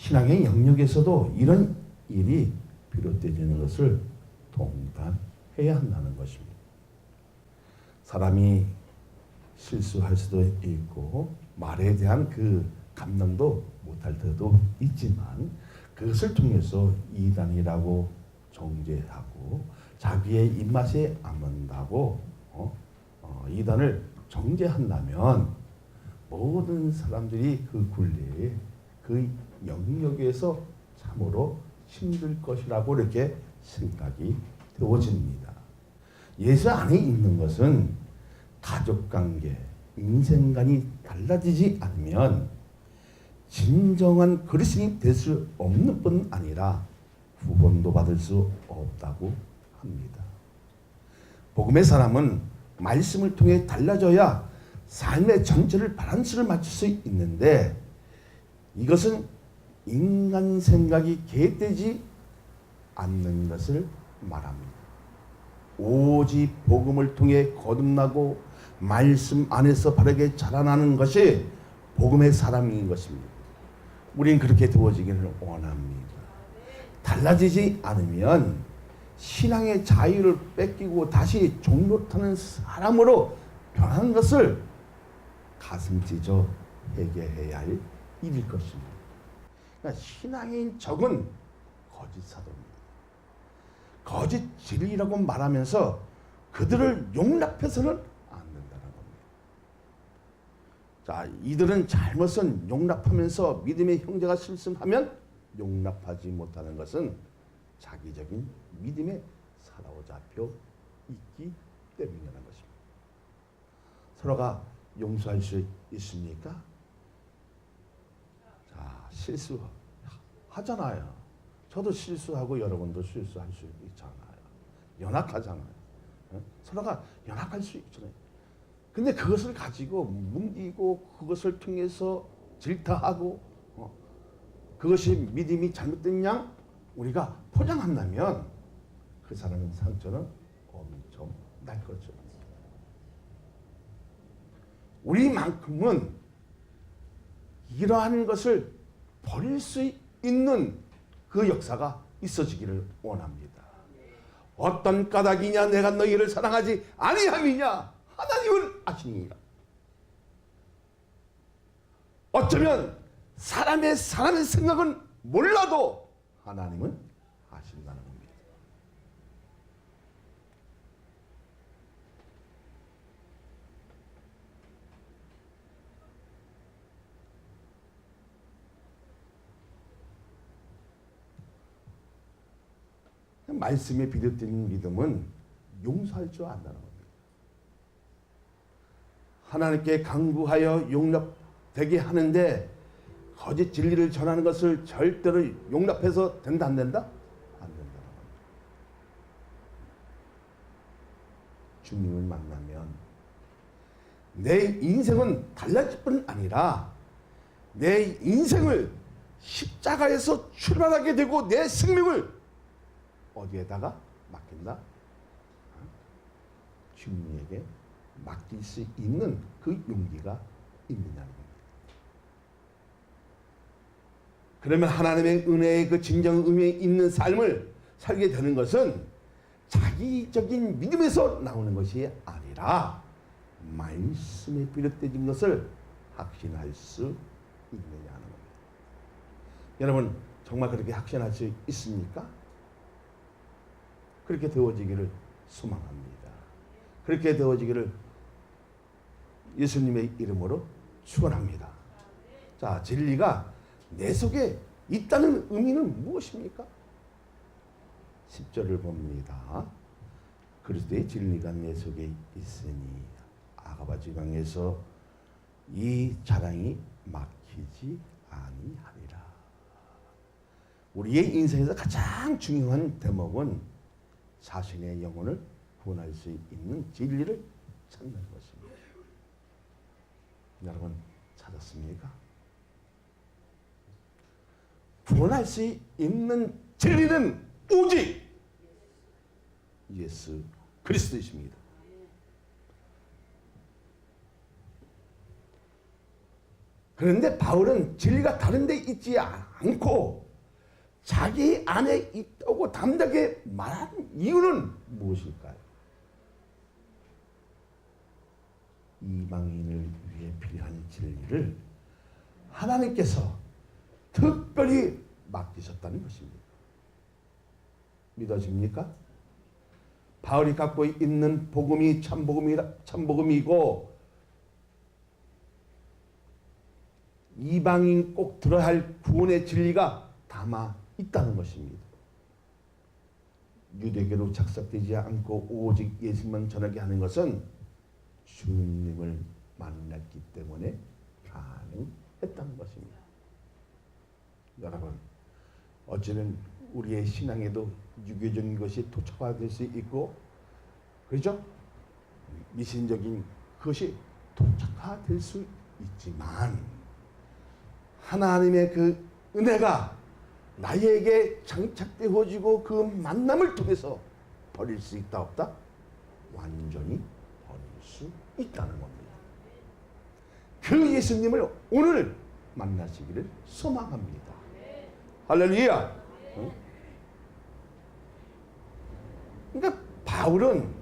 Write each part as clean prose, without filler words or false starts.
신앙의 영역에서도 이런 일이 비롯되는 것을 동단해야 한다는 것입니다. 사람이 실수할 수도 있고 말에 대한 그 감당도 못할 때도 있지만 그것을 통해서 이단이라고 정죄하고 자기의 입맛에 안 맞는다고 이단을 정죄한다면 모든 사람들이 그 굴레에 그 영역에서 참으로 힘들 것이라고 이렇게 생각이 되어집니다. 예수 안에 있는 것은 가족관계, 인생관이 달라지지 않으면 진정한 그리스도인이 될 수 없는 뿐 아니라 구원도 받을 수 없다고 합니다. 복음의 사람은 말씀을 통해 달라져야 삶의 전체를 밸런스를 맞출 수 있는데 이것은 인간 생각이 개입되지 않는 것을 말합니다. 오직 복음을 통해 거듭나고 말씀 안에서 바르게 자라나는 것이 복음의 사람인 것입니다. 우리는 그렇게 되어지기를 원합니다. 달라지지 않으면 신앙의 자유를 뺏기고 다시 종노릇하는 사람으로 변한 것을 가슴 찢어 회개해야 할 일일 것입니다. 그러니까 신앙인 적은 거짓 사도입니다. 거짓 진리라고 말하면서 그들을 용납해서는 안 된다는 겁니다. 자, 이들은 잘못은 용납하면서 믿음의 형제가 실수하면 용납하지 못하는 것은 자기적인 믿음에 사로잡혀 있기 때문이라는 것입니다. 서로가 용서할 수 있습니까? 자, 실수하잖아요. 저도 실수하고 여러분도 실수할 수 있잖아요. 연약하잖아요. 서로가 연약할 수 있잖아요. 근데 그것을 가지고 뭉개고 그것을 통해서 질타하고 그것이 믿음이 잘못된 양 우리가 포장한다면 그 사람의 상처는 엄청 날 거죠. 우리만큼은 이러한 것을 버릴 수 있는 그 역사가 있어지기를 원합니다. 어떤 까닭이냐 내가 너희를 사랑하지 아니함이냐 하나님은 아시니라. 어쩌면 사람의 생각은 몰라도 하나님은 아신다는 겁니다. 말씀에 비롯된 믿음은 용서할 줄 안다는 겁니다. 하나님께 간구하여 용납되게 하는데 거짓 진리를 전하는 것을 절대로 용납해서 된다 안 된다? 안 된다는 겁니다. 주님을 만나면 내 인생은 달라질 뿐 아니라 내 인생을 십자가에서 출발하게 되고 내 생명을 어디에다가 맡긴다? 주님에게 맡길 수 있는 그 용기가 있느냐는 겁니다. 그러면 하나님의 은혜의 그 진정 의미에 있는 삶을 살게 되는 것은 자기적인 믿음에서 나오는 것이 아니라 말씀에 비롯된 것을 확신할 수 있느냐는 겁니다. 여러분 정말 그렇게 확신할 수 있습니까? 그렇게 되어지기를 소망합니다. 그렇게 되어지기를 예수님의 이름으로 축원합니다. 자, 진리가 내 속에 있다는 의미는 무엇입니까? 10절을 봅니다. 그리스도의 진리가 내 속에 있으니 아가바 지방에서 이 자랑이 막히지 아니하리라. 우리의 인생에서 가장 중요한 대목은 자신의 영혼을 구원할 수 있는 진리를 찾는 것입니다. 여러분 찾았습니까? 구원할 수 있는 진리는 오직 예수 그리스도이십니다. 그런데 바울은 진리가 다른 데 있지 않고 자기 안에 있다고 담대하게 말하는 이유는 무엇일까요? 이방인을 위해 필요한 진리를 하나님께서 특별히 맡기셨다는 것입니다. 믿어집니까? 바울이 갖고 있는 복음이 참복음이고 이방인 꼭 들어야 할 구원의 진리가 담아 있다는 것입니다. 유대교로 착석되지 않고 오직 예수만 전하게 하는 것은 주님을 만났기 때문에 가능했다는 것입니다. 여러분, 어쩌면 우리의 신앙에도 유교적인 것이 토착화될 수 있고, 그렇죠? 미신적인 것이 토착화될 수 있지만 하나님의 그 은혜가 나에게 장착되어지고 그 만남을 통해서 버릴 수 있다 없다? 완전히 버릴 수 있다는 겁니다. 그 예수님을 오늘 만나시기를 소망합니다. 할렐루야. 그러니까 바울은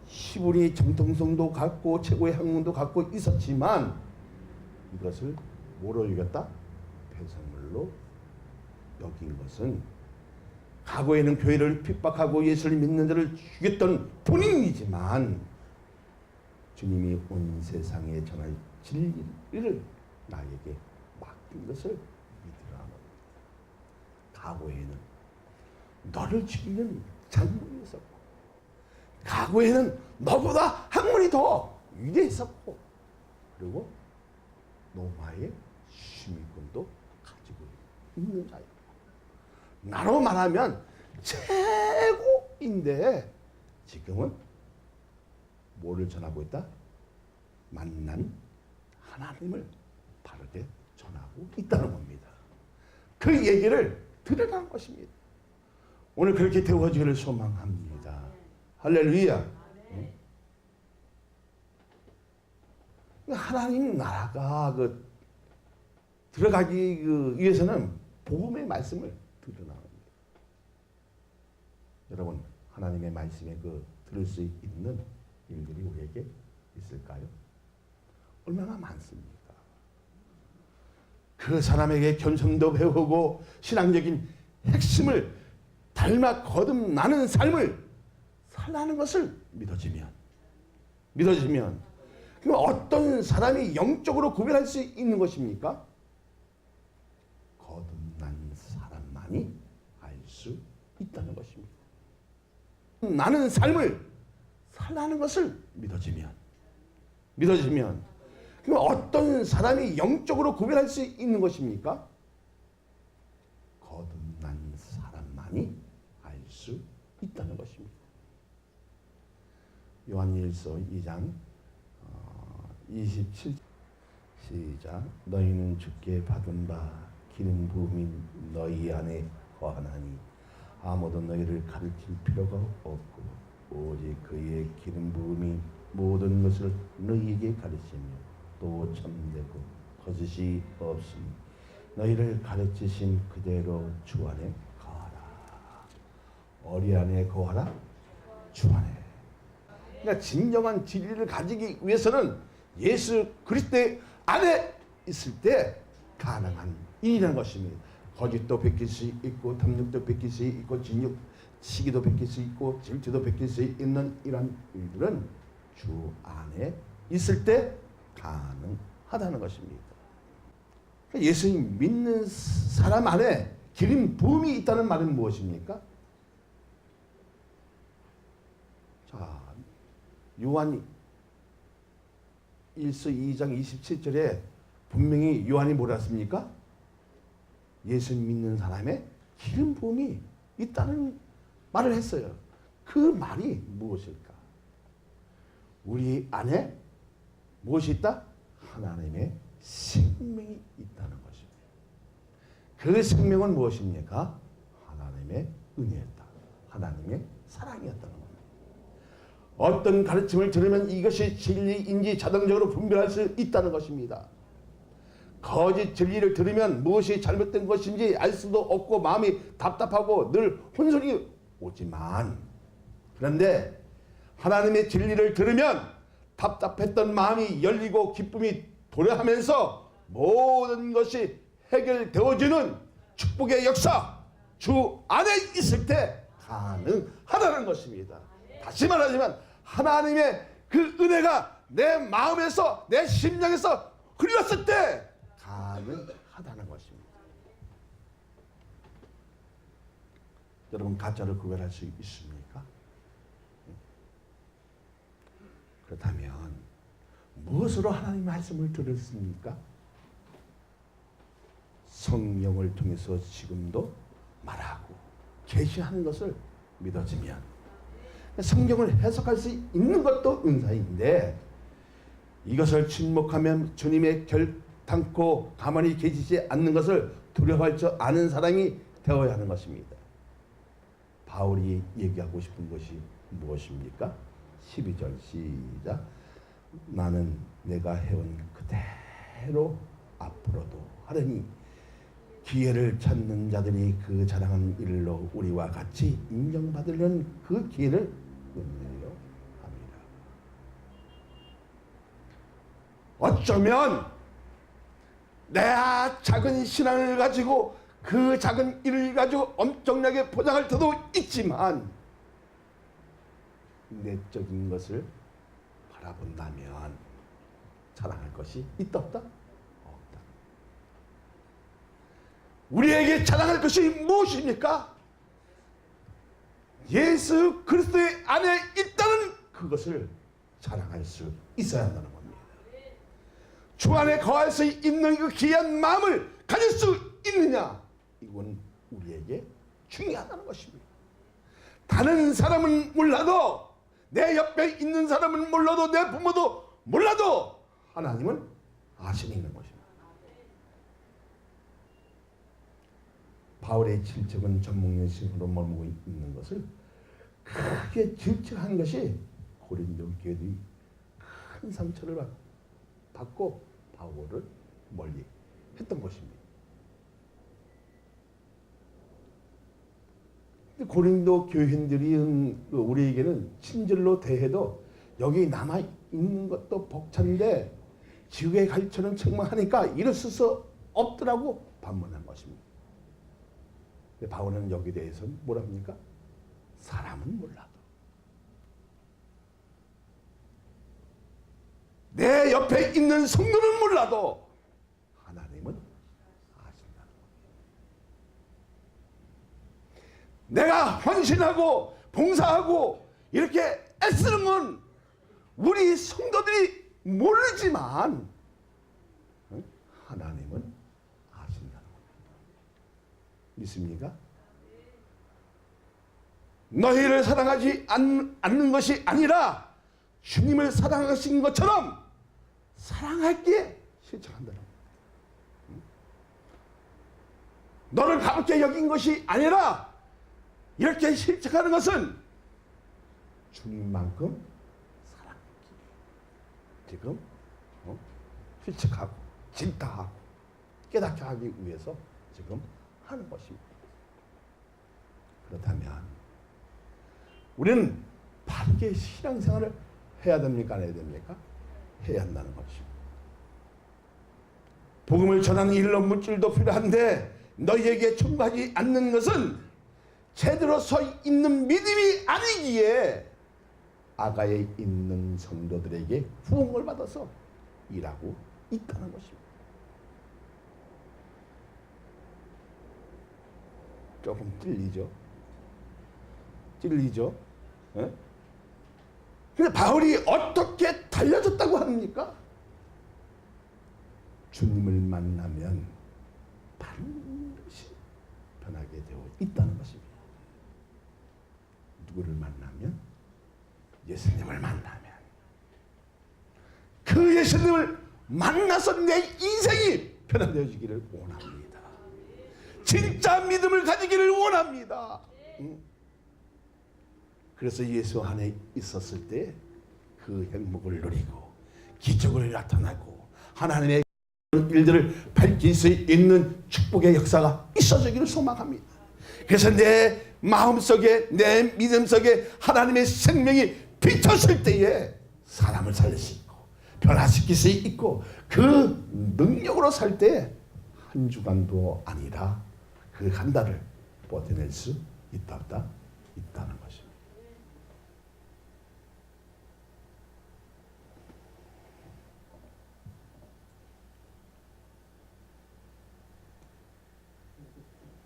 히브리 정통성도 갖고 최고의 학문도 갖고 있었지만 이것을 뭐로 여겼다? 배설물로 여긴 것은 과거에는 교회를 핍박하고 예수를 믿는 자를 죽였던 본인이지만 주님이 온 세상에 전할 진리를 나에게 맡긴 것을 믿으라. 과거에는 너를 죽이는 장군이 있었고 과거에는 너보다 학문이 더 위대했었고 그리고 로마의 시민권도 가지고 있는 자예요. 나로 말하면 최고인데 지금은 뭐를 전하고 있다? 만난 하나님을 바르게 전하고 있다는 겁니다. 그 얘기를 들으라는 것입니다. 오늘 그렇게 되어지기를 소망합니다. 할렐루야. 하나님 나라가 들어가기 위해서는 복음의 말씀을 들으라. 여러분, 하나님의 말씀에 들을 수 있는 일들이 우리에게 있을까요? 얼마나 많습니까? 그 사람에게 견성도 배우고 신앙적인 핵심을 닮아 거듭나는 삶을 살라는 것을 믿어지면 그럼 어떤 사람이 영적으로 구별할 수 있는 것입니까? 거듭난 사람만이 알 수 있다는 것입니다. 나는 삶을 살라는 것을 믿어지면 그럼 어떤 사람이 영적으로 구별할 수 있는 것입니까? 거듭난 사람만이 알 수 있다는 것입니다. 요한일서 2장 27 시작. 너희는 주께 받은 바 기름 부음이 너희 안에 거하나니 아무도 너희를 가르칠 필요가 없고 오직 그의 기름 부음이 모든 것을 너희에게 가르치며 또 참되고 거짓이 없으니 너희를 가르치신 그대로 주 안에 거하라. 어디 안에 거하라? 주 안에. 그러니까 진정한 진리를 가지기 위해서는 예수 그리스도 안에 있을 때 가능한 일이라는 것입니다. 거짓도 베낄 수 있고 탐욕도 베낄 수 있고 진욕, 시기도 베낄 수 있고 질투도 베낄 수 있는 이런 일들은 주 안에 있을 때 가능하다는 것입니다. 예수님 믿는 사람 안에 기름 부음이 있다는 말은 무엇입니까? 자, 요한 1서 2장 27절에 분명히 요한이 뭐라 했습니까? 예수 믿는 사람의 기름 부음이 있다는 말을 했어요. 그 말이 무엇일까? 우리 안에 무엇이 있다? 하나님의 생명이 있다는 것입니다. 그 생명은 무엇입니까? 하나님의 은혜였다. 하나님의 사랑이었다는 겁니다. 어떤 가르침을 들으면 이것이 진리인지 자동적으로 분별할 수 있다는 것입니다. 거짓 진리를 들으면 무엇이 잘못된 것인지 알 수도 없고 마음이 답답하고 늘 혼선이 오지만, 그런데 하나님의 진리를 들으면 답답했던 마음이 열리고 기쁨이 도래하면서 모든 것이 해결되어지는 축복의 역사, 주 안에 있을 때 가능하다는 것입니다. 다시 말하지만 하나님의 그 은혜가 내 마음에서, 내 심령에서 흘렀을 때 가능하다는 것입니다. 여러분, 가짜를 구별할 수 있습니까? 그렇다면 무엇으로 하나님의 말씀을 들었습니까? 성령을 통해서 지금도 말하고 계시하는 것을 믿어지면, 성경을 해석할 수 있는 것도 은사인데, 이것을 침묵하면 주님의 결단코 가만히 계시지 않는 것을 두려워할 줄 아는 사람이 되어야 하는 것입니다. 바울이 얘기하고 싶은 것이 무엇입니까? 12절 시작. 나는 내가 해온 그대로 앞으로도 하려니 기회를 찾는 자들이 그 자랑한 일로 우리와 같이 인정받으려는 그 기회를 얻으려 합니다. 어쩌면 내 작은 신앙을 가지고 그 작은 일을 가지고 엄청나게 포장할 때도 있지만, 내적인 것을 바라본다면 자랑할 것이 있다 없다? 없다. 우리에게 자랑할 것이 무엇입니까? 예수 그리스도의 안에 있다는 그것을 자랑할 수 있어야 한다는 겁니다. 주 안에 거할 수 있는 그 귀한 마음을 가질 수 있느냐? 이건 우리에게 중요하다는 것입니다. 다른 사람은 몰라도, 내 옆에 있는 사람은 몰라도, 내 부모도 몰라도 하나님은 아시는 것입니다. 바울의 질책은 전문의식으로 머물고 있는 것을 크게 질책한 것이 고린도 교회들이 큰 상처를 받고 바울을 멀리 했던 것입니다. 고린도 교인들이 우리에게는 친절로 대해도 여기 남아있는 것도 벅찬데 지옥에 갈처럼 책망하니까 이럴 수 없더라고 반문한 것입니다. 근데 바울은 여기에 대해서 뭐라 합니까? 사람은 몰라도, 내 옆에 있는 성도는 몰라도 하나님은 아신다는 겁니다. 내가 헌신하고 봉사하고 이렇게 애쓰는 건 우리 성도들이 모르지만 하나님은 아신다는 겁니다. 믿습니까? 너희를 사랑하지 않는 것이 아니라 주님을 사랑하신 것처럼 사랑할게 실천한다는 겁니다. 너를 가볍게 여긴 것이 아니라 이렇게 실천하는 것은 주님만큼 사랑하기, 지금 실천하고 진타하고 깨닫게 하기 위해서 지금 하는 것입니다. 그렇다면 우리는 바르게 신앙생활을 해야 됩니까? 안 해야 됩니까? 해야 한다는 것입니다. 복음을 전하는 일로 물질도 필요한데 너희에게 첨부하지 않는 것은 제대로 서 있는 믿음이 아니기에 아가에 있는 성도들에게 후원을 받아서 일하고 있다는 것입니다. 조금 찔리죠? 찔리죠? 예? 근데 바울이 어떻게 달려졌다고 합니까? 주님을 만나면 반드시 변하게 되어 있다는 것입니다. 누구를 만나면? 예수님을 만나면. 그 예수님을 만나서 내 인생이 변화되어지기를 원합니다. 진짜 믿음을 가지기를 원합니다. 그래서 예수 안에 있었을 때 그 행복을 누리고 기적을 나타나고 하나님의 일들을 밝힐 수 있는 축복의 역사가 있어지기를 소망합니다. 그래서 내 마음속에, 내 믿음 속에 하나님의 생명이 비쳤을 때에 사람을 살릴 수 있고 변화시킬 수 있고 그 능력으로 살 때 한 주간도 아니라 그 한 달을 버텨낼 수 있다 없다? 있다는 것입니다.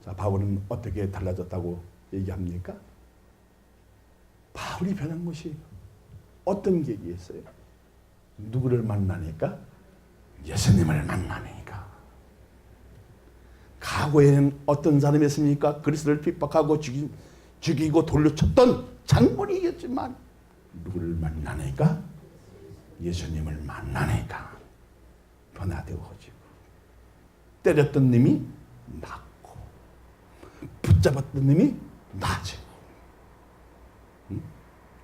자, 바울은 어떻게 달라졌다고 얘기합니까? 바울이 변한 것이 어떤 계기였어요? 누구를 만나니까? 예수님을 만나니까. 과거에는 어떤 사람이었습니까? 그리스도를 핍박하고 죽이고 돌려쳤던 장본이겠지만 누구를 만나니까? 예수님을 만나니까 변화되어지고 때렸던 님이 낫고 붙잡았던 님이 나아지고.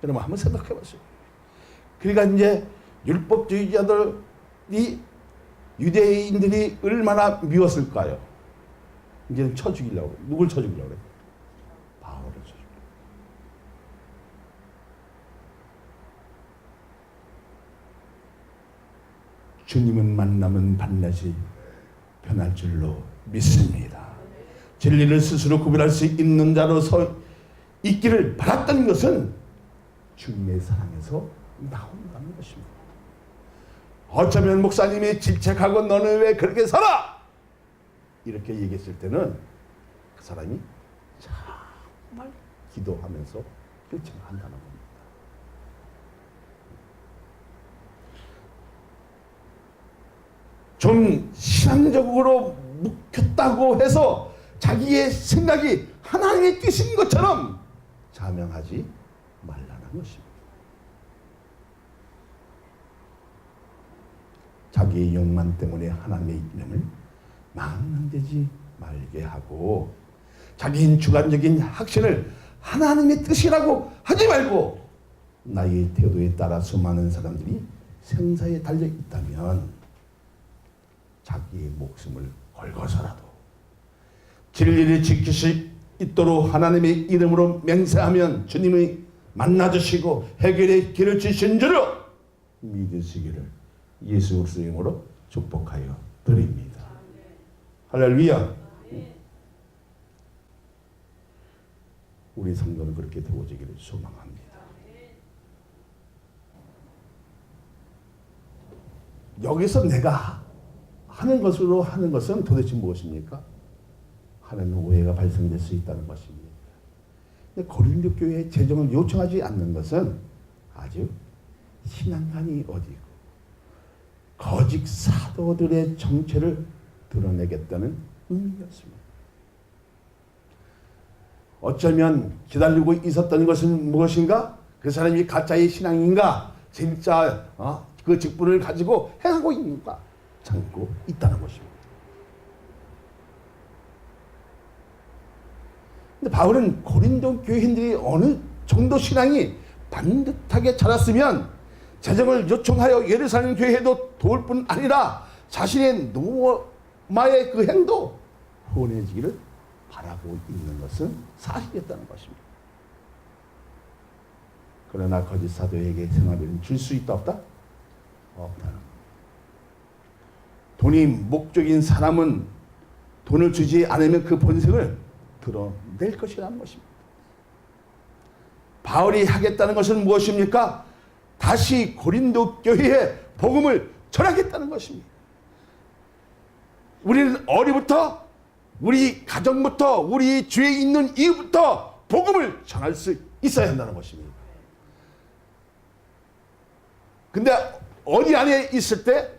여러분 한번 생각해 보세요. 그러니까 이제 율법주의자들이 유대인들이 얼마나 미웠을까요? 이제는 쳐 죽이려고. 누굴 쳐 죽이려고 그래? 바울을 쳐 죽이려고. 주님을 만나면 반드시 변할 줄로 믿습니다. 진리를 스스로 구별할 수 있는 자로서 있기를 바랐던 것은 주님의 사랑에서 나온다는 것입니다. 어쩌면 목사님이 질책하고 너는 왜 그렇게 살아? 이렇게 얘기했을 때는 그 사람이 정말 기도하면서 결정한다는 겁니다. 좀 신앙적으로 묵혔다고 해서 자기의 생각이 하나님의 뜻인 것처럼 자명하지 말라는 것입니다. 자기의 욕망 때문에 하나님의 이름을 망령되지 말게 하고 자기인 주관적인 확신을 하나님의 뜻이라고 하지 말고 나의 태도에 따라 수많은 사람들이 생사에 달려 있다면 자기의 목숨을 걸고서라도 진리를 지킬 수 있도록 하나님의 이름으로 맹세하면 주님이 만나주시고 해결의 길을 주신 줄로 믿으시기를 예수 그리스도의 이름으로 축복하여 드립니다. 할렐루야. 우리 성도는 그렇게 되어지기를 소망합니다. 여기서 내가 하는 것은 도대체 무엇입니까? 하는 오해가 발생될 수 있다는 것입니다. 고린도 교회에 재정을 요청하지 않는 것은 아주 신앙관이 어디고 거짓 사도들의 정체를 드러내겠다는 의미였습니다. 어쩌면 기다리고 있었던 것은 무엇인가? 그 사람이 가짜의 신앙인가? 진짜 그 직분을 가지고 행하고 있는가? 참고 있다는 것입니다. 근데 바울은 고린도 교인들이 어느 정도 신앙이 반듯하게 자랐으면 재정을 요청하여 예루살렘 교회에도 도울 뿐 아니라 자신의 노마의 그 행도 후원해지기를 바라고 있는 것은 사실이었다는 것입니다. 그러나 거짓 사도에게 생활비는 줄 수 있다 없다? 없다는 것. 돈이 목적인 사람은 돈을 주지 않으면 그 본성을 드러낼 것이라는 것입니다. 바울이 하겠다는 것은 무엇입니까? 다시 고린도 교회에 복음을 전하겠다는 것입니다. 우리는 어리부터 우리 가정부터 우리 주위에 있는 이웃부터 복음을 전할 수 있어야 한다는 것입니다. 근데 어디 안에 있을 때?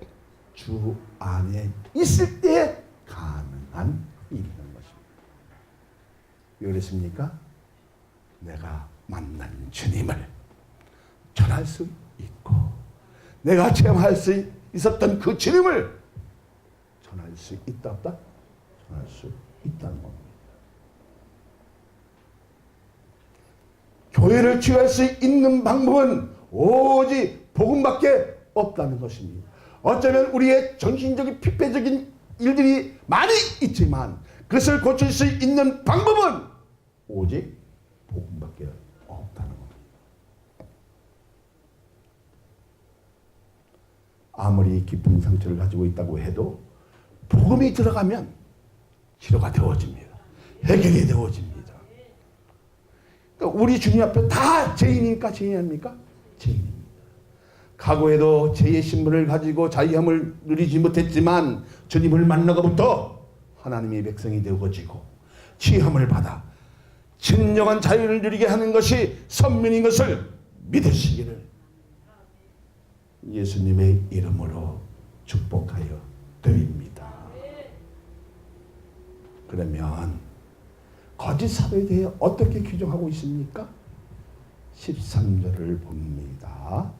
주 안에 있을 때 가능한 일이라는 것입니다. 왜 그랬습니까? 내가 만난 주님을 전할 수 있고 내가 체험할 수 있었던 그 주님을 전할 수 있다 없다? 전할 수 있다는 겁니다. 교회를 취할 수 있는 방법은 오직 복음밖에 없다는 것입니다. 어쩌면 우리의 정신적인 피폐적인 일들이 많이 있지만 그것을 고칠 수 있는 방법은 오직 복음밖에 없다는 겁니다. 아무리 깊은 상처를 가지고 있다고 해도 복음이 들어가면 치료가 되어집니다. 해결이 되어집니다. 그러니까 우리 주님 앞에 다 죄인입니까? 죄인이 아닙니까? 죄인입니다. 과거에도 죄의 신분을 가지고 자유함을 누리지 못했지만 주님을 만나고부터 하나님의 백성이 되어지고 취함을 받아 진정한 자유를 누리게 하는 것이 선민인 것을 믿으시기를 예수님의 이름으로 축복하여 드립니다. 그러면 거짓 사도에 대해 어떻게 규정하고 있습니까? 13절을 봅니다.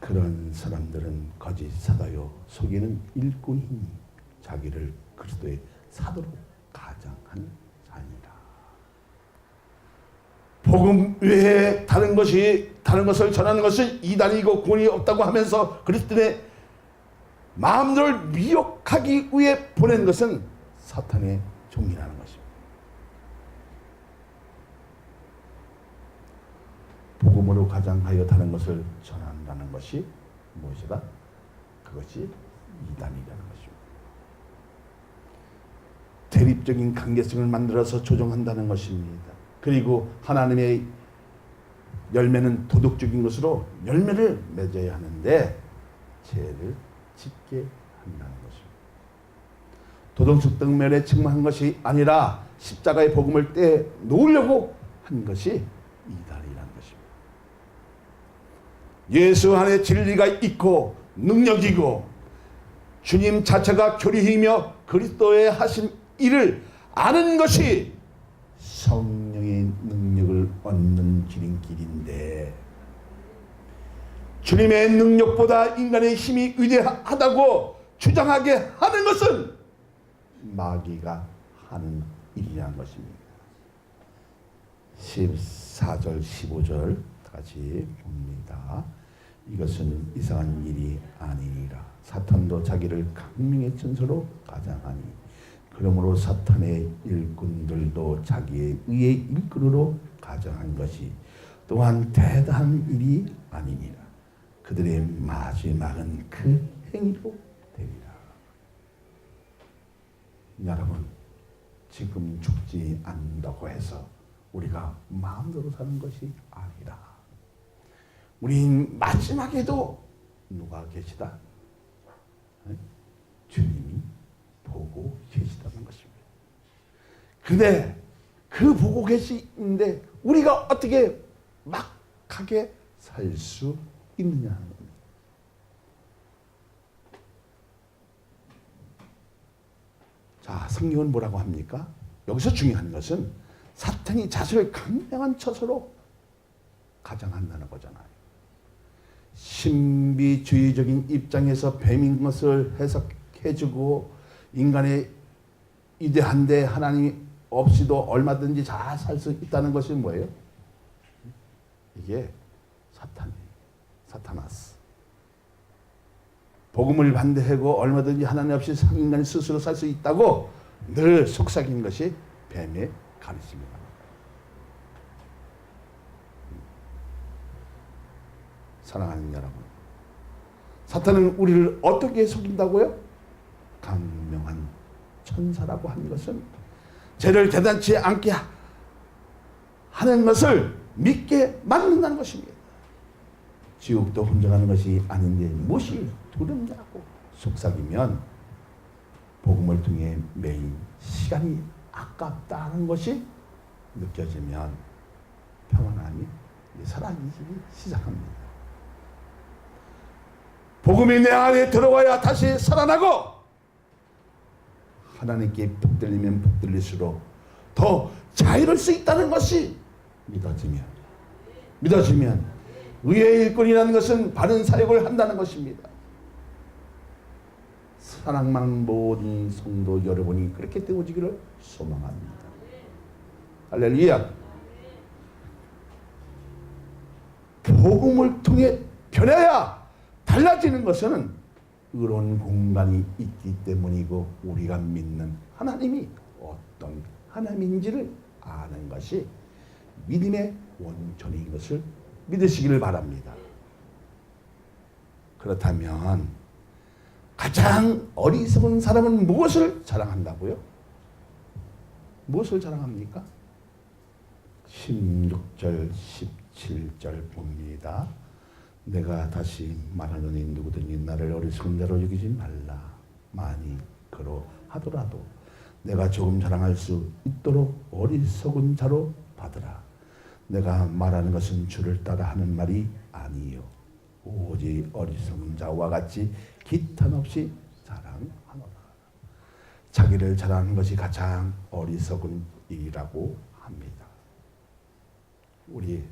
그런 사람들은 거짓 사도요 속이는 일꾼이니 자기를 그리스도의 사도로 가장한 자니라. 복음 외에 다른 것을 전하는 것은 이단이고 구원이 없다고 하면서 그리스도의 마음들을 미혹하기 위해 보낸 것은 사탄의 종이라는 것입니다. 복음으로 가장하여 다른 것을 전한다는 것이 무엇이다? 그것이 이단이라는 것입니다. 대립적인 관계성을 만들어서 조종한다는 것입니다. 그리고 하나님의 열매는 도덕적인 것으로 열매를 맺어야 하는데 죄를 짓게 한다는 것입니다. 도덕적 등면에 책망한 것이 아니라 십자가의 복음을 떼놓으려고 한 것이 이단이라는 것입니다. 예수 안에 진리가 있고 능력이고 주님 자체가 교리이며 그리스도의 하신 일을 아는 것이 성령의 능력을 얻는 지름길인데 주님의 능력보다 인간의 힘이 위대하다고 주장하게 하는 것은 마귀가 하는 일이라는 것입니다. 14절 15절 같이 봅니다. 이것은 이상한 일이 아니니라. 사탄도 자기를 강명의 천사로 가장하니 그러므로 사탄의 일꾼들도 자기의 의의 일꾼으로 가장한 것이 또한 대단한 일이 아니니라. 그들의 마지막은 그 행위로 되리라. 여러분, 지금 죽지 않는다고 해서 우리가 마음대로 사는 것이 아니라 우린 마지막에도 누가 계시다? 주님이 보고 계시다는 것입니다. 근데 그 보고 계시는데 우리가 어떻게 막하게 살 수 있느냐 하는 겁니다. 자, 성경은 뭐라고 합니까? 여기서 중요한 것은 사탄이 자신을 강력한 처소로 가장한다는 거잖아요. 신비주의적인 입장에서 뱀인 것을 해석해주고 인간의 위대한데 하나님이 없이도 얼마든지 잘 살 수 있다는 것이 뭐예요? 이게 사탄이에요. 사타나스. 복음을 반대하고 얼마든지 하나님 없이 인간이 스스로 살 수 있다고 늘 속삭이는 것이 뱀의 가르침입니다. 사랑하는 여러분, 사탄은 우리를 어떻게 속인다고요? 강명한 천사라고 하는 것은 죄를 대단치 않게 하는 것을 믿게 만든다는 것입니다. 지옥도 혼자 가는 것이 아닌데 무엇이 두렵냐고 속삭이면 복음을 통해 매일 시간이 아깝다는 것이 느껴지면 평안함이 사라지기 시작합니다. 복음이 내 안에 들어와야 다시 살아나고 하나님께 붙들리면 붙들릴수록 더 자유로울 수 있다는 것이 믿어지면 의의 일꾼이라는 것은 바른 사역을 한다는 것입니다. 사랑만 모든 성도 여러분이 그렇게 되어지기를 소망합니다. 할렐루야. 복음을 통해 변해야 달라지는 것은 의로운 공간이 있기 때문이고 우리가 믿는 하나님이 어떤 하나님인지를 아는 것이 믿음의 원천인 것을 믿으시기를 바랍니다. 그렇다면 가장 어리석은 사람은 무엇을 자랑한다고요? 무엇을 자랑합니까? 16절 17절 봅니다. 내가 다시 말하노니 누구든지 나를 어리석은 자로 여기지 말라. 만일 그러하더라도 내가 조금 자랑할 수 있도록 어리석은 자로 받으라. 내가 말하는 것은 주를 따라 하는 말이 아니요 오직 어리석은 자와 같이 기탄 없이 자랑하노라. 자기를 자랑하는 것이 가장 어리석은 일이라고 합니다. 우리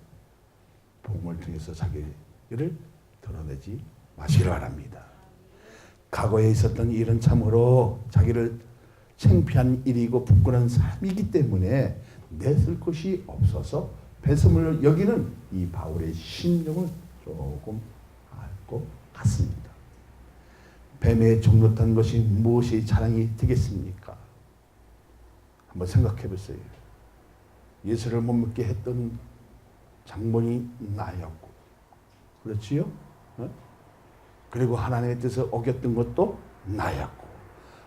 복음을 통해서 자기를 드러내지 마시기를 바랍니다. 과거에 있었던 일은 참으로 자기를 창피한 일이고 부끄러운 삶이기 때문에 내쓸 것이 없어서 배설물을 여기는 이 바울의 심령을 조금 알 것 같습니다. 뱀에 종노탄 것이 무엇이 자랑이 되겠습니까? 한번 생각해 보세요. 예수를 못 믿게 했던 장본이 나였고, 그렇지요? 그리고 하나님의 뜻을 어겼던 것도 나였고,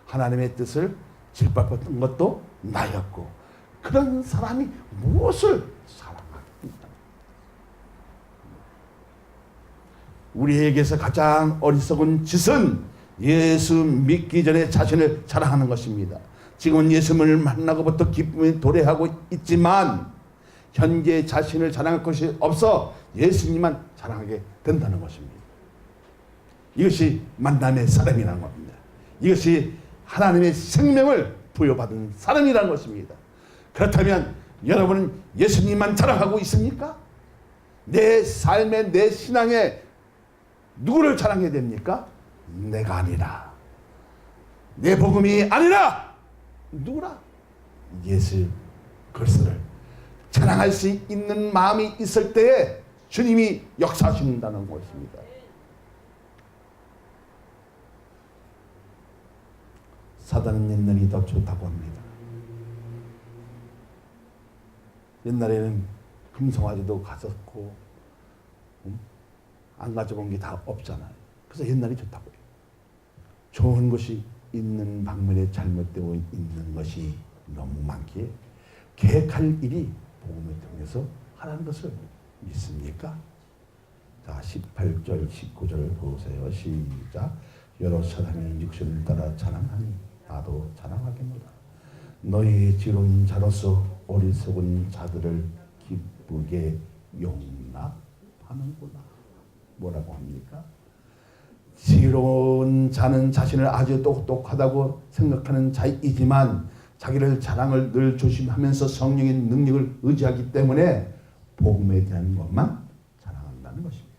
하나님의 뜻을 짓밟았던 것도 나였고, 그런 사람이 무엇을 사랑하겠습니까? 우리에게서 가장 어리석은 짓은 예수 믿기 전에 자신을 자랑하는 것입니다. 지금은 예수님을 만나고부터 기쁨에 도래하고 있지만 현재 자신을 자랑할 것이 없어 예수님만 자랑하게 된다는 것입니다. 이것이 만남의 사람이라는 겁니다. 이것이 하나님의 생명을 부여받은 사람이라는 것입니다. 그렇다면 여러분은 예수님만 자랑하고 있습니까? 내 삶에, 내 신앙에 누구를 자랑해야 됩니까? 내가 아니라, 내 복음이 아니라 누구라? 예수 그리스도를 자랑할 수 있는 마음이 있을 때에 주님이 역사하신다는 것입니다. 사단은 옛날이 더 좋다고 합니다. 옛날에는 금송아지도 갔었고 안 가져본 게 다 없잖아요. 그래서 옛날이 좋다고 해요. 좋은 것이 있는 방면에 잘못되고 있는 것이 너무 많기에 계획할 일이 복음을 통해서 하라는 것을 믿습니까? 자, 18절 19절 보세요. 시작. 여러 사람이 육신을 따라 자랑하니 나도 자랑하겠노라. 너희 지로운 자로서 어리석은 자들을 기쁘게 용납하는구나. 뭐라고 합니까? 지로운 자는 자신을 아주 똑똑하다고 생각하는 자이지만 자기를 자랑을 늘 조심하면서 성령의 능력을 의지하기 때문에 복음에 대한 것만 자랑한다는 것입니다.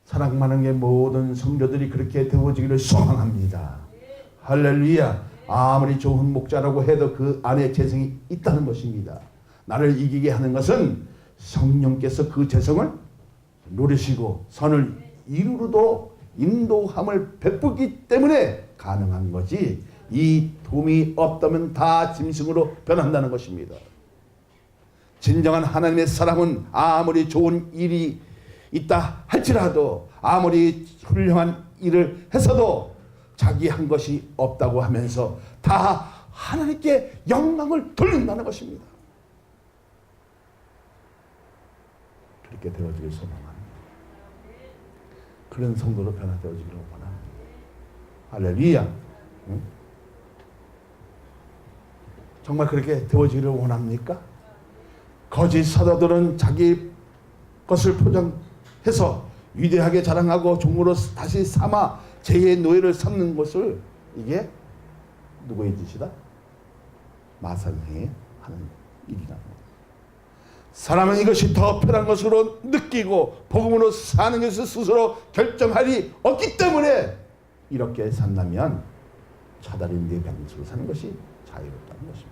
사랑하는 게 모든 성도들이 그렇게 되어지기를 소망합니다. 할렐루야. 아무리 좋은 목자라고 해도 그 안에 재성이 있다는 것입니다. 나를 이기게 하는 것은 성령께서 그 재성을 누리시고 선을 이루도록 인도함을 베푸기 때문에 가능한 거지, 이 도움이 없다면 다 짐승으로 변한다는 것입니다. 진정한 하나님의 사람은 아무리 좋은 일이 있다 할지라도, 아무리 훌륭한 일을 해서도 자기 한 것이 없다고 하면서 다 하나님께 영광을 돌린다는 것입니다. 그렇게 되어지길 소망합니다. 그런 성도로 변화되어지기를 원합니다. 할렐루야. 응? 정말 그렇게 되어지기를 원합니까? 거짓 사도들은 자기 것을 포장해서 위대하게 자랑하고 종으로 다시 삼아 제 노예를 삼는 것을, 이게 누구의 뜻이다? 마살행에 하는 일이라는 겁니다. 사람은 이것이 더 편한 것으로 느끼고 복음으로 사는 것을 스스로 결정할 리 없기 때문에 이렇게 산다면 차달인 내 방식으로 사는 것이 자유롭다는 것입니다.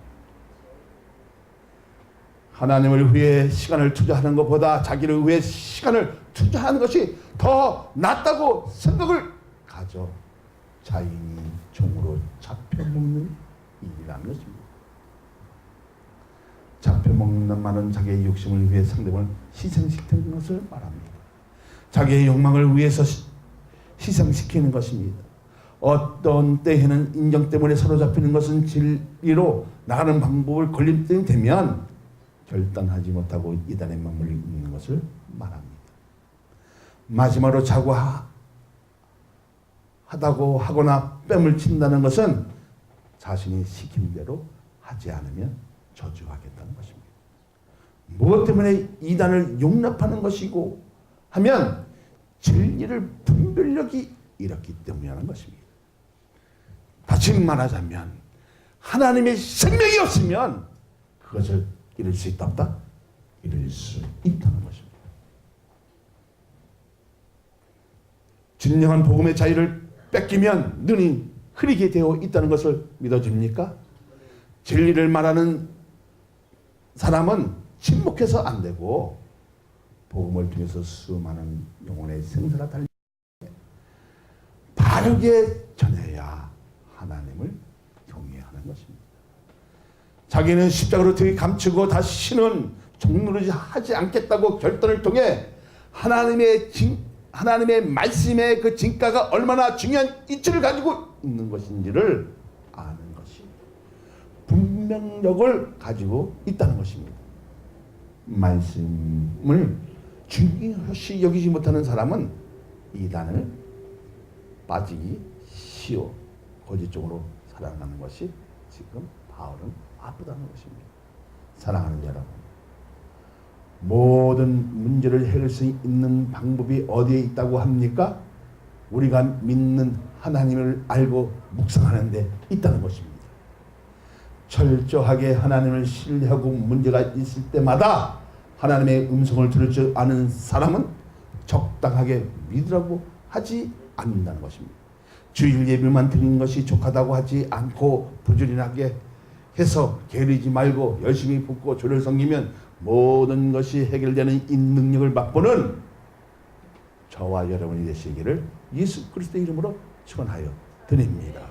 하나님을 위해 시간을 투자하는 것보다 자기를 위해 시간을 투자하는 것이 더 낫다고 생각을 사저 자인이 종으로 잡혀먹는 일이라는 것입니다. 잡혀먹는 말은 자기의 욕심을 위해 상대방을 희생시키는 것을 말합니다. 자기의 욕망을 위해서 희생시키는 것입니다. 어떤 때에는 인정 때문에 사로잡히는 것은 진리로 나가는 방법을 걸림돌이 되면 결단하지 못하고 이단의 망물을 잇는 것을 말합니다. 마지막으로 자고하다고 하거나 뺨을 친다는 것은 자신이 시킨 대로 하지 않으면 저주하겠다는 것입니다. 무엇 때문에 이단을 용납하는 것이고 하면 진리를 분별력이 잃었기 때문이라는 것입니다. 다시 말하자면 하나님의 생명이 없으면 그것을 잃을 수 있다 없다? 잃을 수 있다는 것입니다. 진정한 복음의 자유를 뺏기면 눈이 흐리게 되어 있다는 것을 믿어집니까? 진리를 말하는 사람은 침묵해서 안 되고 복음을 통해서 수많은 영혼의 생사가 달리 바르게 전해야 하나님을 경외하는 것입니다. 자기는 십자가로 등이 감추고 다시는 종노릇이 하지 않겠다고 결단을 통해 하나님의 말씀의 그 진가가 얼마나 중요한 이치를 가지고 있는 것인지를 아는 것이 분명력을 가지고 있다는 것입니다. 말씀을 중요시 여기지 못하는 사람은 이단을 빠지기 쉬워 거짓 쪽으로 살아가는 것이 지금 바울은 아프다는 것입니다. 사랑하는 여러분, 모든 문제를 해결할 수 있는 방법이 어디에 있다고 합니까? 우리가 믿는 하나님을 알고 묵상하는 데 있다는 것입니다. 철저하게 하나님을 신뢰하고 문제가 있을 때마다 하나님의 음성을 들을 줄 아는 사람은 적당하게 믿으라고 하지 않는다는 것입니다. 주일 예배만 드리는 것이 족하다고 하지 않고 부지런하게 해서 게으르지 말고 열심히 붓고 주를 섬기면 모든 것이 해결되는 이 능력을 맛보는 저와 여러분이 되시기를 예수 그리스도의 이름으로 축원하여 드립니다.